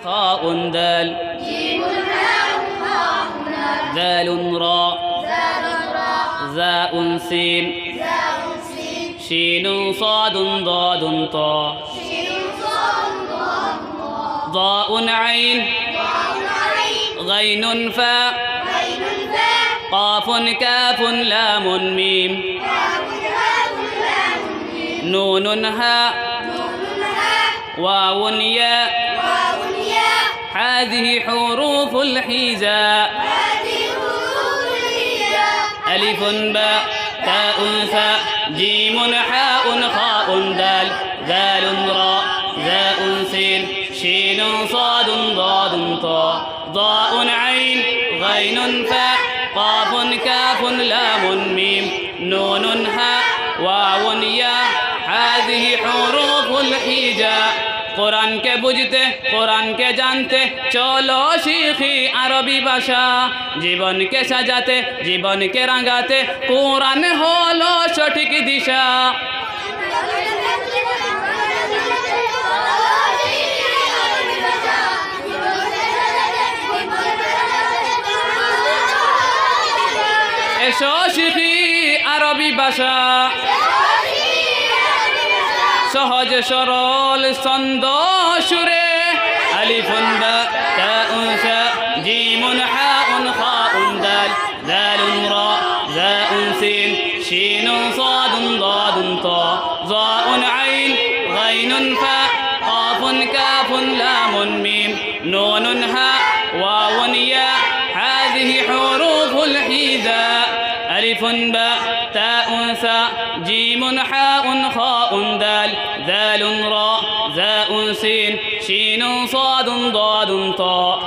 خاء دال ذال راء ذاء سين شين صاد ضاد طاء ضاء عين غين فاء قاف كاف لام ميم نون هاء واو ياء هذه حروف الحجاء ألف باء تاء ثاء جيم حاء خاء دال ذال راء ذاء سين شين صاد ضاد طاء ضاء عين غين فاء قاف كاف لام ميم نون هاء واو ياء هذه حروف الحجاء কোরআন কে বুঝতে কোরআন কে জানতে চলো শিখি আরবি ভাষা জীবনকে সাজাতে জীবনকে রাঙাতে কোরআন হলো সঠিক দিশা এসো শিখি আরবি ভাষা সহজ সরল ছন্দ সুরে আলিফুন বা তাউন সা জিমুন হাউন খাউন দাল দালুন রা যাউন সিন শিনুন সাদুন দাদুন তা যাউন আইন গাইনুন ফা কাফুন কাফুন লামুন মিম নুনুন হা ওয়াউন ইয়া هذه حروف الحجاء ألف باء تاء ثاء جيم حاء خاء دال ذال راء ذاء سين شين صاد ضاد طاء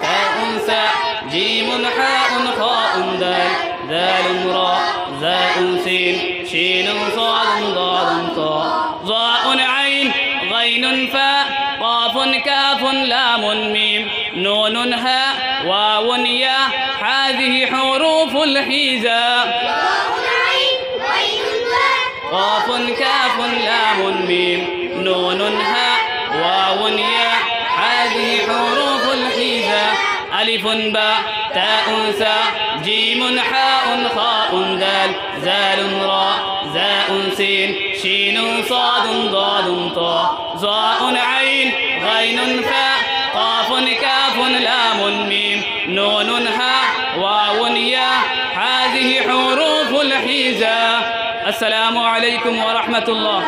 تاء ثاء جيم حاء خاء دال ذال راء ذاء سين شين صاد ضاد طاء ضاء عين غين فاء قاف كاف لام ميم نون هاء واو ياء هذه حروف الحجاء قاف كاف لام ميم نون هاء واو ياء هذه حروف الحجاء ألف باء تاء ثاء جيم حاء خاء دال ذال راء ذاء سين شين صاد ضاد طاء ظاء عين غين فاء قاف كاف لام ميم نون هاء واو ياء هذه حروف الحجاء السلام عليكم ورحمة الله